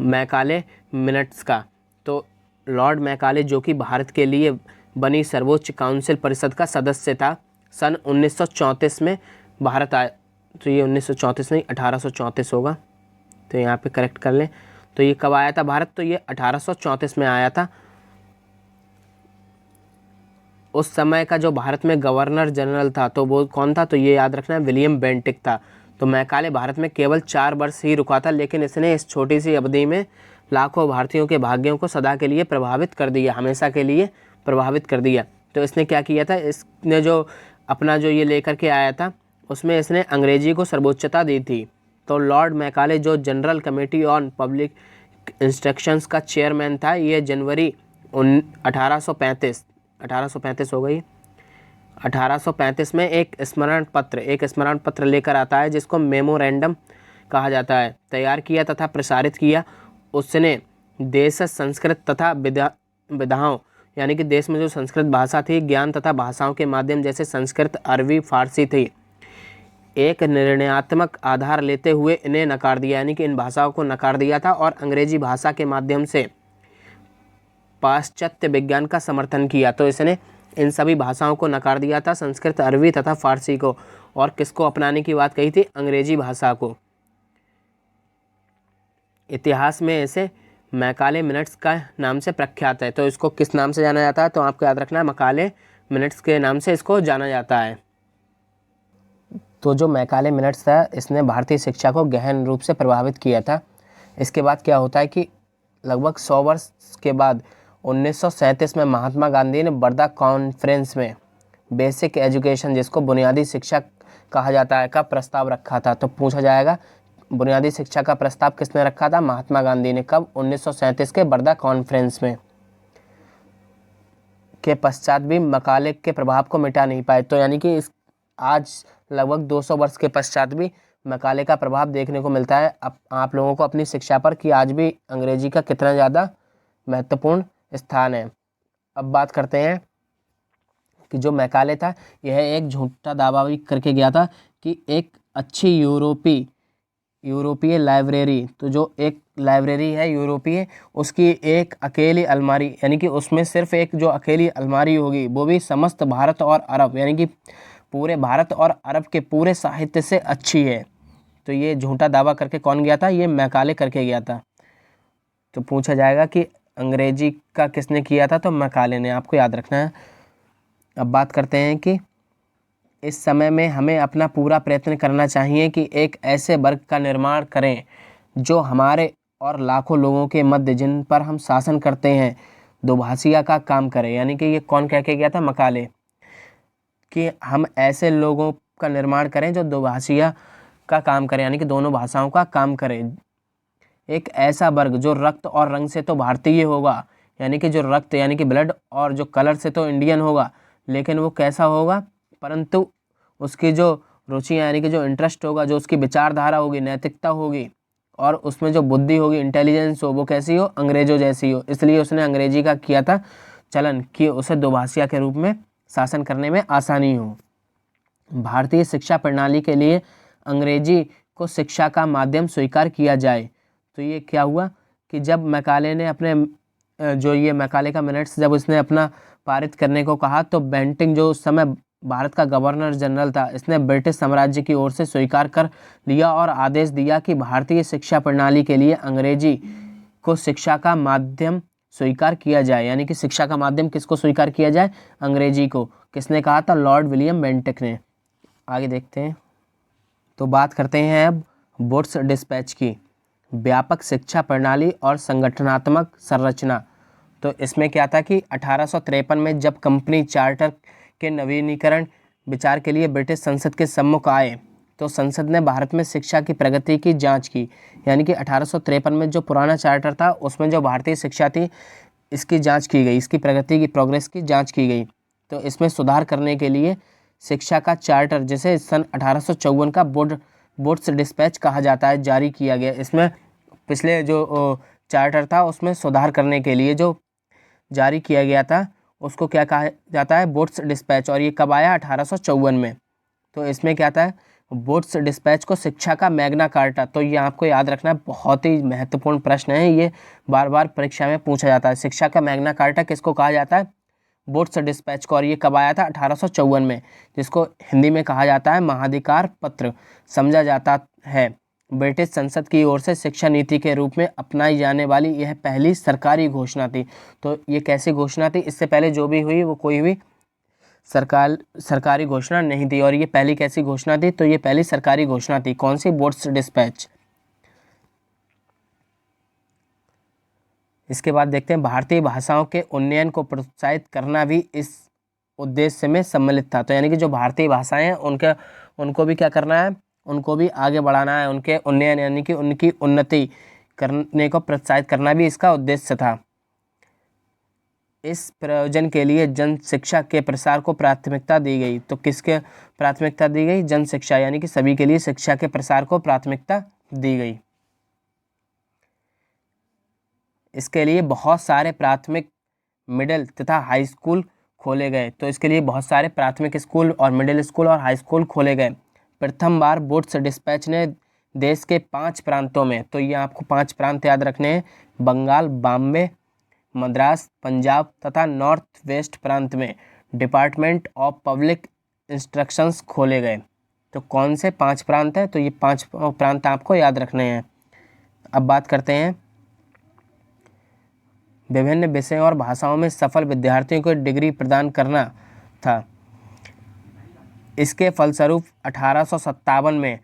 मैकाले मिनट्स का। तो लॉर्ड मैकाले जो कि भारत के लिए बनी सर्वोच्च काउंसिल परिषद का सदस्य था, सन 1934 में भारत आया। तो ये 1934 नहीं 1834 होगा, तो यहाँ पे करेक्ट कर लें। तो ये कब आया था भारत? तो ये 1834 में आया था। उस समय का जो भारत में गवर्नर जनरल था तो वो कौन था? तो ये याद रखना है, विलियम बेंटिक था। तो मैकाले भारत में केवल 4 वर्ष ही रुका था, लेकिन इसने इस छोटी सी अवधि में लाखों भारतीयों के भाग्यों को सदा के लिए प्रभावित कर दिया, हमेशा के लिए प्रभावित कर दिया। तो इसने क्या किया था? इसने जो अपना जो ये लेकर के आया था उसमें इसने अंग्रेजी को सर्वोच्चता दी थी। तो लॉर्ड मैकाले जो general committee on public instructions का चेयरमैन था, ये जनवरी 1835 हो गई, 1835 में एक स्मरण पत्र लेकर आता है जिसको मेमोरेंडम कहा जाता है, तैयार किया तथा प्रसारित किया। उसने देश संस्कृत तथा विधाओं यानी कि देश में जो संस्कृत भाषा थी, ज्ञान तथा भाषाओं के माध्यम जैसे संस्कृत, अरबी, फारसी थी, एक निर्णयात्मक आधार लेते हुए इन्हें नकार दिया, यानी कि इन भाषाओं को नकार दिया था और अंग्रेजी भाषा के माध्यम से पाश्चात्य विज्ञान का समर्थन किया। तो इसने इन सभी भाषाओं को नकार दिया था, संस्कृत, अरबी तथा फारसी को, और किसको अपनाने की बात कही थी? अंग्रेजी भाषा को। इतिहास में इसे मैकाले मिनट्स का नाम से प्रख्यात है। तो इसको किस नाम से जाना जाता है? तो आपको याद रखना है, मैकाले मिनट्स के नाम से इसको जाना जाता है। तो जो मैकाले मिनट्स था इसने भारतीय शिक्षा को गहन रूप से प्रभावित किया था। इसके बाद क्या होता है कि लगभग 100 वर्ष के बाद 1937 में महात्मा गांधी ने वर्धा कॉन्फ्रेंस में बेसिक एजुकेशन, जिसको बुनियादी शिक्षा कहा जाता है, का प्रस्ताव रखा था। तो पूछा जाएगा बुनियादी शिक्षा का प्रस्ताव किसने रखा था? महात्मा गांधी ने। कब? 1937 के वर्धा कॉन्फ्रेंस में। के पश्चात भी मैकाले के प्रभाव को मिटा नहीं पाए। तो यानी कि इस आज लगभग 200 वर्ष के पश्चात भी मैकाले का प्रभाव देखने को मिलता है आप लोगों को अपनी शिक्षा पर, कि आज भी अंग्रेजी का कितना ज़्यादा महत्वपूर्ण स्थान है। अब बात करते हैं कि जो मैकाले था यह एक झूठा दावा भी करके गया था कि एक अच्छी यूरोपीय लाइब्रेरी, तो जो एक लाइब्रेरी है यूरोपीय, उसकी एक अकेली अलमारी, यानी कि उसमें सिर्फ एक जो अकेली अलमारी होगी वो भी समस्त भारत और अरब, यानी कि पूरे भारत और अरब के पूरे साहित्य से अच्छी है। तो ये झूठा दावा करके कौन गया था? ये मैकाले करके गया था। तो पूछा जाएगा कि अंग्रेजी का किसने किया था? तो मैकाले ने, आपको याद रखना है। अब बात करते हैं कि इस समय में हमें अपना पूरा प्रयत्न करना चाहिए कि एक ऐसे वर्ग का निर्माण करें जो हमारे और लाखों लोगों के मध्य जिन पर हम शासन करते हैं दोभाषिया का काम करे। यानी कि ये कौन कह के गया था? मकाले, कि हम ऐसे लोगों का निर्माण करें जो दोभाषिया का काम करें, यानी कि दोनों भाषाओं का काम करें। एक ऐसा वर्ग जो रक्त और रंग से तो भारतीय होगा, यानी कि जो रक्त यानी कि ब्लड और जो कलर से तो इंडियन होगा, लेकिन वो कैसा होगा? परंतु उसकी जो रुचियाँ यानी कि जो इंटरेस्ट होगा, जो उसकी विचारधारा होगी, नैतिकता होगी और उसमें जो बुद्धि होगी, इंटेलिजेंस हो, वो कैसी हो? अंग्रेजों जैसी हो। इसलिए उसने अंग्रेजी का किया था चलन कि उसे दोभाषिया के रूप में शासन करने में आसानी हो। भारतीय शिक्षा प्रणाली के लिए अंग्रेजी को शिक्षा का माध्यम स्वीकार किया जाए। तो ये क्या हुआ कि जब मैकाले ने अपने जो ये मैकाले का मिनट्स जब उसने अपना पारित करने को कहा, तो बेंटिंग जो उस समय भारत का गवर्नर जनरल था, इसने ब्रिटिश साम्राज्य की ओर से स्वीकार कर लिया और आदेश दिया कि भारतीय शिक्षा प्रणाली के लिए अंग्रेजी को शिक्षा का माध्यम स्वीकार किया जाए। यानी कि शिक्षा का माध्यम किसको स्वीकार किया जाए? अंग्रेजी को। किसने कहा था? लॉर्ड विलियम बेंटिक ने। आगे देखते हैं। तो बात करते हैं अब वुड्स डिस्पैच की, व्यापक शिक्षा प्रणाली और संगठनात्मक संरचना। तो इसमें क्या था कि 1853 में जब कंपनी चार्टर के नवीनीकरण विचार के लिए ब्रिटिश संसद के सम्मुख आए, तो संसद ने भारत में शिक्षा की प्रगति की जांच की। यानी कि 1853 में जो पुराना चार्टर था उसमें जो भारतीय शिक्षा थी इसकी जांच की गई, इसकी प्रगति की प्रोग्रेस की जांच की गई। तो इसमें सुधार करने के लिए शिक्षा का चार्टर, जिसे सन 1854 का वुड्स डिस्पैच कहा जाता है, जारी किया गया। इसमें पिछले जो चार्टर था उसमें सुधार करने के लिए जो जारी किया गया था उसको क्या कहा जाता है? Wood's Despatch. और ये कब आया? 1854 में। तो इसमें क्या था? वुड्स डिस्पैच को शिक्षा का मैग्ना कार्टा। तो ये आपको याद रखना, बहुत ही महत्वपूर्ण प्रश्न है, ये बार बार परीक्षा में पूछा जाता है। शिक्षा का मैग्ना कार्टा किसको कहा जाता है? वुड्स डिस्पैच को। और ये कब आया था? 1854 में, जिसको हिंदी में कहा जाता है महाधिकार पत्र समझा जाता है। ब्रिटिश संसद की ओर से शिक्षा नीति के रूप में अपनाई जाने वाली यह पहली सरकारी घोषणा थी। तो ये कैसी घोषणा थी? इससे पहले जो भी हुई वो कोई भी सरकारी घोषणा नहीं थी। और ये पहली कैसी घोषणा थी? तो ये पहली सरकारी घोषणा थी। कौन सी? Woods dispatch. इसके बाद देखते हैं भारतीय भाषाओं के उन्नयन को प्रोत्साहित करना भी इस उद्देश्य में सम्मिलित था। तो यानी कि जो भारतीय भाषाएं हैं उनको भी क्या करना है? उनको भी आगे बढ़ाना है, उनके उन्नयन यानी कि उनकी उन्नति करने को प्रोत्साहित करना भी इसका उद्देश्य था। इस प्रयोजन के लिए जन शिक्षा के प्रसार को प्राथमिकता दी गई। तो किसके प्राथमिकता दी गई? जन शिक्षा, यानी कि सभी के लिए शिक्षा के प्रसार को प्राथमिकता दी गई। इसके लिए बहुत सारे प्राथमिक, मिडिल तथा हाई स्कूल खोले गए। तो इसके लिए बहुत सारे प्राथमिक स्कूल और मिडिल स्कूल और हाई स्कूल खोले गए। प्रथम बार वुड्स डिस्पैच ने देश के 5 प्रांतों में, तो ये आपको 5 प्रांत याद रखने हैं, बंगाल, बॉम्बे, मद्रास, पंजाब तथा नॉर्थ वेस्ट प्रांत में डिपार्टमेंट ऑफ पब्लिक इंस्ट्रक्शंस खोले गए। तो कौन से 5 प्रांत हैं? तो ये 5 प्रांत आपको याद रखने हैं। अब बात करते हैं विभिन्न विषयों और भाषाओं में सफल विद्यार्थियों को डिग्री प्रदान करना था। इसके फलस्वरूप 1857 में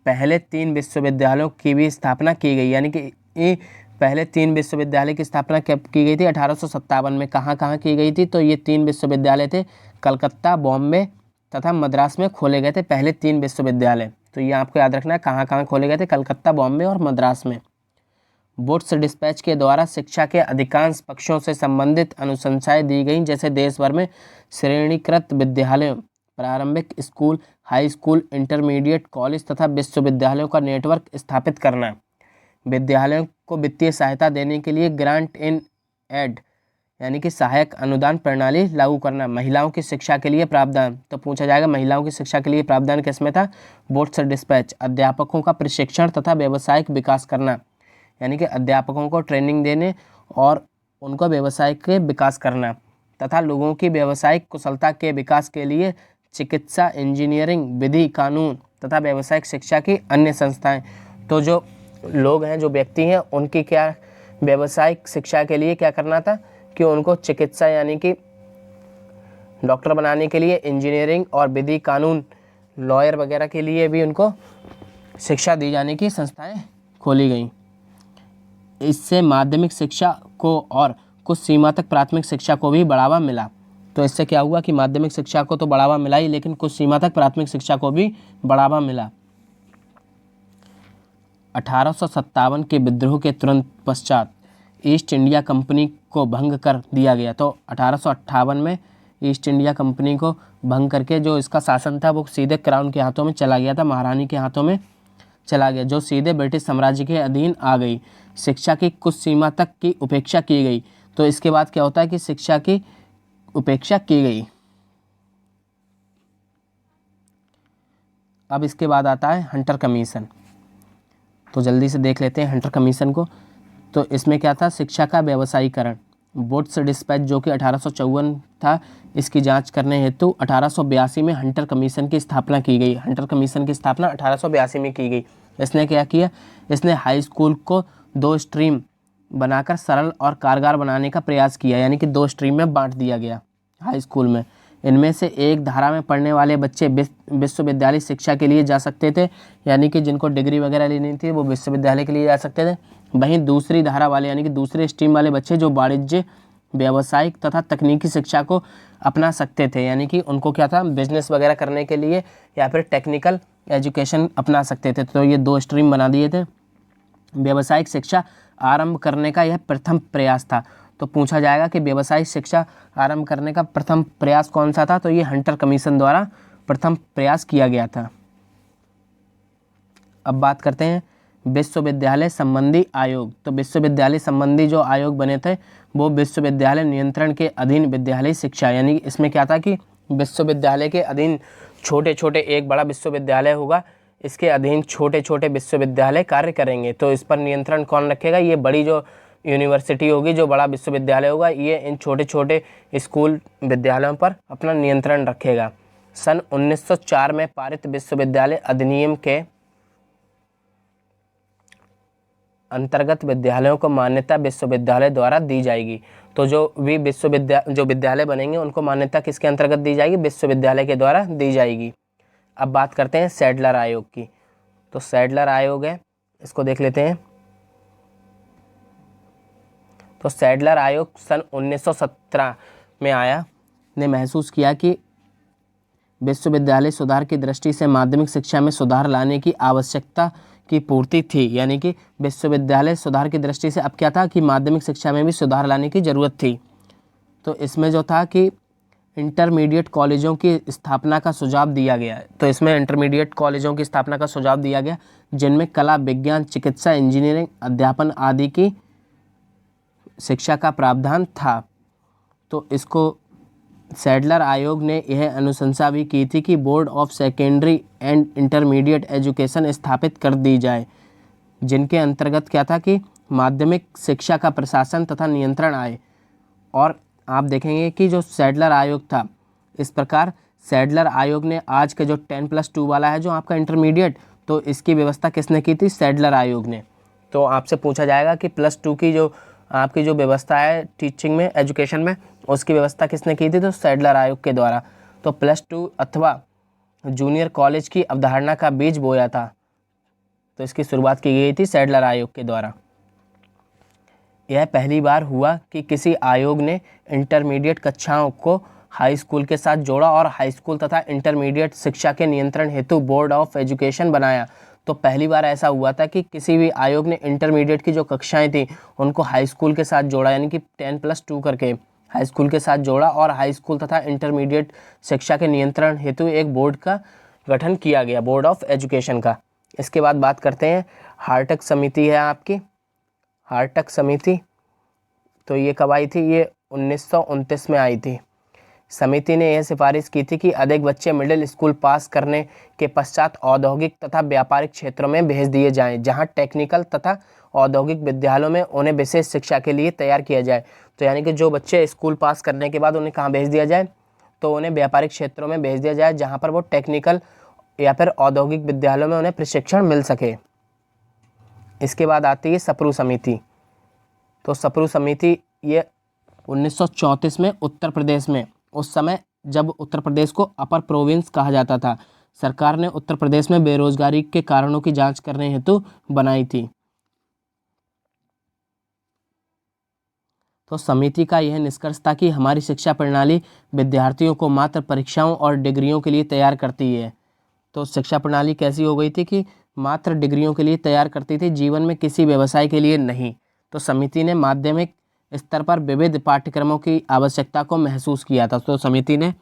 पहले 3 विश्वविद्यालयों की भी स्थापना की गई। यानी कि पहले 3 विश्वविद्यालय की स्थापना कब की गई थी? 1857 में। कहाँ कहाँ की गई थी? तो ये 3 विश्वविद्यालय थे, कलकत्ता, बॉम्बे तथा मद्रास में खोले गए थे पहले 3 विश्वविद्यालय। तो ये आपको याद रखना है, कहाँ कहाँ खोले गए थे? कलकत्ता, बॉम्बे और मद्रास में। वुड्स डिस्पैच के द्वारा शिक्षा के अधिकांश पक्षों से संबंधित अनुशंसाएं दी गईं, जैसे देश भर में श्रेणीकृत विद्यालयों, प्रारंभिक school, high school, intermediate, college तथा विश्वविद्यालयों का नेटवर्क स्थापित करना, विद्यालयों को वित्तीय सहायता देने के लिए ग्रांट इन एड यानी कि सहायक अनुदान प्रणाली लागू करना, महिलाओं की शिक्षा के लिए प्रावधान। तो पूछा जाएगा महिलाओं की शिक्षा के लिए प्रावधान किसमें था? Wood's Despatch. अध्यापकों का प्रशिक्षण तथा व्यावसायिक विकास करना, यानी कि अध्यापकों को ट्रेनिंग देने और उनको व्यवसाय के विकास करना, तथा लोगों की व्यावसायिक कुशलता के विकास के लिए चिकित्सा, इंजीनियरिंग, विधि, कानून तथा व्यावसायिक शिक्षा की अन्य संस्थाएं। तो जो लोग हैं, जो व्यक्ति हैं, उनकी क्या व्यावसायिक शिक्षा के लिए क्या करना था कि उनको चिकित्सा यानी कि डॉक्टर बनाने के लिए, इंजीनियरिंग और विधि कानून, लॉयर वगैरह के लिए भी उनको शिक्षा दी जाने की संस्थाएं खोली गई। इससे माध्यमिक शिक्षा को और कुछ सीमा तक प्राथमिक शिक्षा को भी बढ़ावा मिला। तो इससे क्या हुआ कि माध्यमिक शिक्षा को तो बढ़ावा मिला ही, लेकिन कुछ सीमा तक प्राथमिक शिक्षा को भी बढ़ावा मिला। 1857 के विद्रोह के तुरंत पश्चात ईस्ट इंडिया कंपनी को भंग कर दिया गया। तो 1858 में ईस्ट इंडिया कंपनी को भंग करके जो इसका शासन था वो सीधे क्राउन के हाथों में चला गया था, महारानी के हाथों में चला गया, जो सीधे ब्रिटिश साम्राज्य के अधीन आ गई। शिक्षा की कुछ सीमा तक की उपेक्षा की गई। तो इसके बाद क्या होता है कि शिक्षा की उपेक्षा की गई। अब इसके बाद आता है हंटर कमीशन। तो जल्दी से देख लेते हैं हंटर कमीशन को। तो इसमें क्या था, शिक्षा का व्यवसायीकरण। वुड्स डिस्पैच जो कि 1854 था, इसकी जांच करने हेतु 1882 में हंटर कमीशन की स्थापना की गई। हंटर कमीशन की स्थापना 1882 में की गई। इसने क्या किया, इसने हाई स्कूल को 2 स्ट्रीम बनाकर सरल और कारगर बनाने का प्रयास किया, यानी कि 2 स्ट्रीम में बांट दिया गया हाई स्कूल में। इनमें से एक धारा में पढ़ने वाले बच्चे विश्वविद्यालय शिक्षा के लिए जा सकते थे, यानी कि जिनको डिग्री वगैरह लेनी थी वो विश्वविद्यालय के लिए जा सकते थे। वहीं दूसरी धारा वाले यानी कि दूसरे स्ट्रीम वाले बच्चे जो वाणिज्य, व्यावसायिक तथा तकनीकी शिक्षा को अपना सकते थे, यानी कि उनको क्या था, बिजनेस वगैरह करने के लिए या फिर टेक्निकल एजुकेशन अपना सकते थे। तो ये 2 स्ट्रीम बना दिए थे। व्यावसायिक शिक्षा आरंभ करने का यह प्रथम प्रयास था। तो पूछा जाएगा कि व्यावसायिक शिक्षा आरंभ करने का प्रथम प्रयास कौन सा था, तो ये हंटर कमीशन द्वारा प्रथम प्रयास किया गया था। अब बात करते हैं विश्वविद्यालय संबंधी आयोग। तो विश्वविद्यालय संबंधी जो आयोग बने थे वो विश्वविद्यालय नियंत्रण के अधीन विद्यालय शिक्षा, यानी इसमें क्या था कि विश्वविद्यालय के अधीन छोटे छोटे, एक बड़ा विश्वविद्यालय होगा, इसके अधीन छोटे छोटे विश्वविद्यालय कार्य करेंगे। तो इस पर नियंत्रण कौन रखेगा, ये बड़ी जो यूनिवर्सिटी होगी, जो बड़ा विश्वविद्यालय होगा, ये इन छोटे छोटे स्कूल विद्यालयों पर अपना नियंत्रण रखेगा। सन 1904 में पारित विश्वविद्यालय अधिनियम के अंतर्गत विद्यालयों को मान्यता विश्वविद्यालय द्वारा दी जाएगी। तो जो विद्यालय बनेंगे उनको मान्यता किसके अंतर्गत दी जाएगी, विश्वविद्यालय के द्वारा दी जाएगी। अब बात करते हैं सैडलर आयोग की। तो सैडलर आयोग है, इसको देख लेते हैं। तो सैडलर आयोग सन 1917 में आया, ने महसूस किया कि विश्वविद्यालय सुधार की दृष्टि से माध्यमिक शिक्षा में सुधार लाने की आवश्यकता की पूर्ति थी, यानी कि विश्वविद्यालय सुधार की दृष्टि से अब क्या था कि माध्यमिक शिक्षा में भी सुधार लाने की ज़रूरत थी। तो इसमें जो था कि इंटरमीडिएट कॉलेजों की स्थापना का सुझाव दिया गया है। तो इसमें इंटरमीडिएट कॉलेजों की स्थापना का सुझाव दिया गया, जिनमें कला, विज्ञान, चिकित्सा, इंजीनियरिंग, अध्यापन आदि की शिक्षा का प्रावधान था। तो इसको सैडलर आयोग ने यह अनुशंसा भी की थी कि board of secondary and intermediate education स्थापित कर दी जाए, जिनके अंतर्गत क्या था कि माध्यमिक शिक्षा का प्रशासन तथा नियंत्रण आए। और आप देखेंगे कि जो सैडलर आयोग था, इस प्रकार सैडलर आयोग ने आज के जो 10+2 वाला है जो आपका इंटरमीडिएट, तो इसकी व्यवस्था किसने की थी, सैडलर आयोग ने। तो आपसे पूछा जाएगा कि +2 की जो आपकी जो व्यवस्था है टीचिंग में, एजुकेशन में, उसकी व्यवस्था किसने की थी, तो सैडलर आयोग के द्वारा। तो +2 अथवा जूनियर कॉलेज की अवधारणा का बीज बोया था। तो इसकी शुरुआत की गई थी सैडलर आयोग के द्वारा। यह पहली बार हुआ कि किसी आयोग ने इंटरमीडिएट कक्षाओं को हाई स्कूल के साथ जोड़ा और हाई स्कूल तथा इंटरमीडिएट शिक्षा के नियंत्रण हेतु बोर्ड ऑफ एजुकेशन बनाया। तो पहली बार ऐसा हुआ था कि किसी भी आयोग ने इंटरमीडिएट की जो कक्षाएं थी उनको हाई स्कूल के साथ जोड़ा, यानी कि 10+2 करके हाई स्कूल के साथ जोड़ा और हाई स्कूल तथा इंटरमीडिएट शिक्षा के नियंत्रण हेतु एक बोर्ड का गठन किया गया, बोर्ड ऑफ एजुकेशन का। इसके बाद बात करते हैं हार्टक समिति है आपकी, हार्टक समिति। तो ये कब आई थी, ये 1929 में आई थी। समिति ने यह सिफारिश की थी कि अधिक बच्चे मिडिल स्कूल पास करने के पश्चात औद्योगिक तथा व्यापारिक क्षेत्रों में भेज दिए जाएं, जहां टेक्निकल तथा औद्योगिक विद्यालयों में उन्हें विशेष शिक्षा के लिए तैयार किया जाए। तो यानी कि जो बच्चे स्कूल पास करने के बाद उन्हें कहाँ भेज दिया जाए, तो उन्हें व्यापारिक क्षेत्रों में भेज दिया जाए, जहाँ पर वो टेक्निकल या फिर औद्योगिक विद्यालयों में उन्हें प्रशिक्षण मिल सके। इसके बाद आती है सप्रू समिति। तो सप्रू समिति ये 1934 में उत्तर प्रदेश में, उस समय जब उत्तर प्रदेश को अपर प्रोविंस कहा जाता था। सरकार ने उत्तर प्रदेश में बेरोजगारी के कारणों की जांच करने हेतु बनाई थी। तो समिति का यह निष्कर्ष था कि हमारी शिक्षा प्रणाली विद्यार्थियों को मात्र परीक्षाओं और डिग्रियों के लिए तैयार करती है। तो शिक्षा प्रणाली कैसी हो गई थी कि मात्र डिग्रियों के लिए तैयार करती थी, जीवन में किसी व्यवसाय के लिए नहीं। तो समिति ने माध्यमिक स्तर पर विविध पाठ्यक्रमों की आवश्यकता को महसूस किया था। तो समिति ने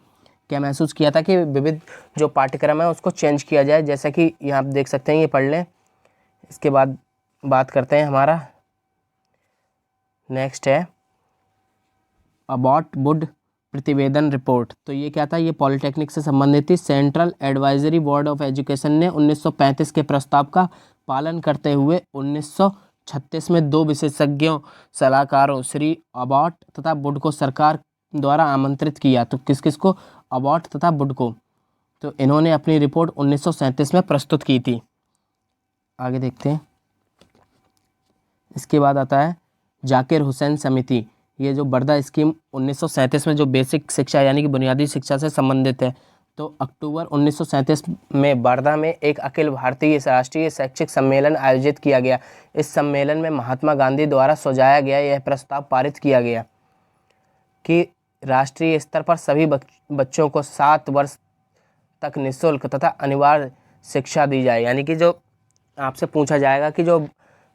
क्या महसूस किया था कि विविध जो पाठ्यक्रम है उसको चेंज किया जाए, जैसा कि यहाँ आप देख सकते हैं, ये पढ़ लें। इसके बाद बात करते हैं, हमारा नेक्स्ट है अबॉट वुड प्रतिवेदन रिपोर्ट। तो ये क्या था, ये पॉलिटेक्निक से संबंधित थी। Central advisory board of education ने 1935 के प्रस्ताव का पालन करते हुए 1936 में 2 विशेषज्ञों सलाहकारों श्री अबॉट तथा वुड को सरकार द्वारा आमंत्रित किया। तो किस किस को, अबॉट तथा वुड को। तो इन्होंने अपनी रिपोर्ट 1937 में प्रस्तुत की थी। आगे देखते हैं। इसके बाद आता है जाकिर हुसैन समिति। ये जो बर्दा स्कीम 1937 में जो बेसिक शिक्षा यानी कि बुनियादी शिक्षा से संबंधित है। तो अक्टूबर 1937 में बर्दा में एक अखिल भारतीय राष्ट्रीय शैक्षिक सम्मेलन आयोजित किया गया। इस सम्मेलन में महात्मा गांधी द्वारा सुझाया गया यह प्रस्ताव पारित किया गया कि राष्ट्रीय स्तर पर सभी बच्चों को 7 वर्ष तक निःशुल्क तथा अनिवार्य शिक्षा दी जाए। यानी कि जो आपसे पूछा जाएगा कि जो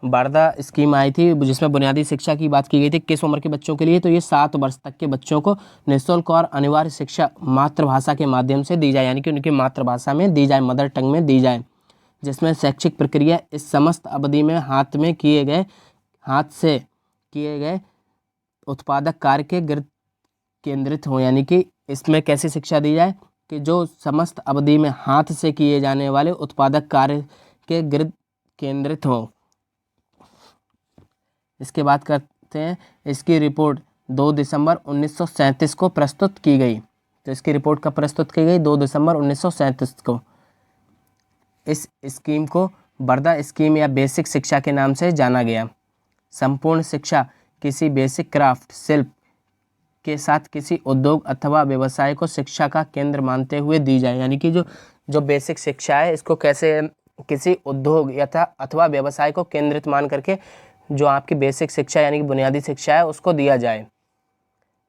बर्दा स्कीम आई थी जिसमें बुनियादी शिक्षा की बात की गई थी, किस उम्र के बच्चों के लिए, तो ये 7 वर्ष तक के बच्चों को निःशुल्क और अनिवार्य शिक्षा मातृभाषा के माध्यम से दी जाए, यानी कि उनकी मातृभाषा में दी जाए, मदर टंग में दी जाए, जिसमें शैक्षिक प्रक्रिया इस समस्त अवधि में हाथ से किए गए उत्पादक कार्य के गिर्द केंद्रित हो। यानी कि इसमें कैसी शिक्षा दी जाए कि जो समस्त अवधि में हाथ से किए जाने वाले उत्पादक कार्य के गिर्द केंद्रित हो। इसके बाद करते हैं, इसकी रिपोर्ट 2 दिसंबर 1937 को प्रस्तुत की गई। तो इसकी रिपोर्ट कब प्रस्तुत की गई, 2 दिसंबर 1937 को। इस स्कीम को बर्दा स्कीम या बेसिक शिक्षा के नाम से जाना गया। संपूर्ण शिक्षा किसी बेसिक क्राफ्ट शिल्प के साथ किसी उद्योग अथवा व्यवसाय को शिक्षा का केंद्र मानते हुए दी जाए। यानी कि जो बेसिक शिक्षा है इसको कैसे किसी उद्योग अथवा व्यवसाय को केंद्रित मान करके जो आपकी बेसिक शिक्षा यानी कि बुनियादी शिक्षा है उसको दिया जाए।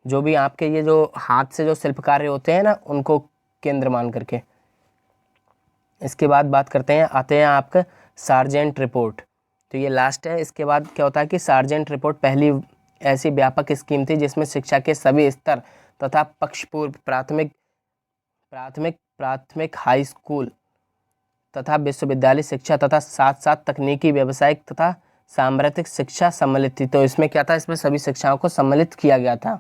जो भी आपके ये जो हाथ से जो शिल्प कार्य होते हैं ना, उनको केंद्र मान करके। इसके बाद बात करते हैं, आते हैं आपका सार्जेंट रिपोर्ट। तो ये लास्ट है। इसके बाद क्या होता है कि सार्जेंट रिपोर्ट पहली ऐसी व्यापक स्कीम थी जिसमें शिक्षा के सभी स्तर तथा पक्षपूर्व प्राथमिक हाई स्कूल तथा विश्वविद्यालय शिक्षा तथा साथ साथ तकनीकी व्यावसायिक तथा साम्प्रतिक शिक्षा सम्मिलित थी। तो इसमें क्या था, इसमें सभी शिक्षाओं को सम्मिलित किया गया था।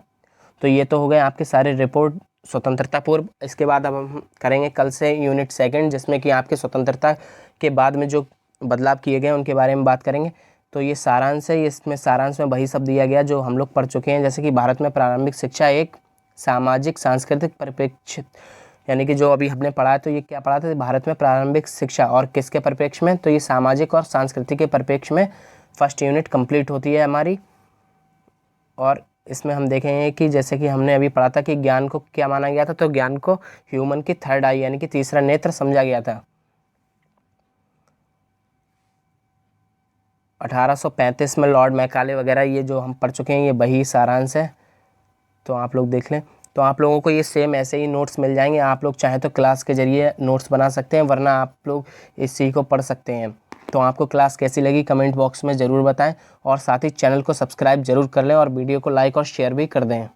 तो ये तो हो गए आपके सारे रिपोर्ट स्वतंत्रता पूर्व। इसके बाद अब हम करेंगे कल से यूनिट 2 जिसमें कि आपके स्वतंत्रता के बाद में जो बदलाव किए गए उनके बारे में बात करेंगे। तो ये सारांश है, इसमें सारांश में वही सब दिया गया जो हम लोग पढ़ चुके हैं। जैसे कि भारत में प्रारंभिक शिक्षा एक सामाजिक सांस्कृतिक परिप्रेक्ष्य, यानी कि जो अभी हमने पढ़ा है, तो ये क्या पढ़ा था, भारत में प्रारंभिक शिक्षा और किसके परिप्रेक्ष्य में, तो ये सामाजिक और सांस्कृतिक के परिप्रेक्ष्य में फर्स्ट यूनिट कंप्लीट होती है हमारी। और इसमें हम देखेंगे कि जैसे कि हमने अभी पढ़ा था कि ज्ञान को क्या माना गया था, तो ज्ञान को ह्यूमन की थर्ड आई यानी कि तीसरा नेत्र समझा गया था। 1835 में लॉर्ड मैकाले वगैरह ये जो हम पढ़ चुके हैं, ये वही सारांश है। तो आप लोग देख लें। तो आप लोगों को ये सेम ऐसे ही नोट्स मिल जाएंगे। आप लोग चाहे तो क्लास के जरिए नोट्स बना सकते हैं, वरना आप लोग इसी को पढ़ सकते हैं। तो आपको क्लास कैसी लगी कमेंट बॉक्स में ज़रूर बताएं, और साथ ही चैनल को सब्सक्राइब जरूर कर लें और वीडियो को लाइक और शेयर भी कर दें।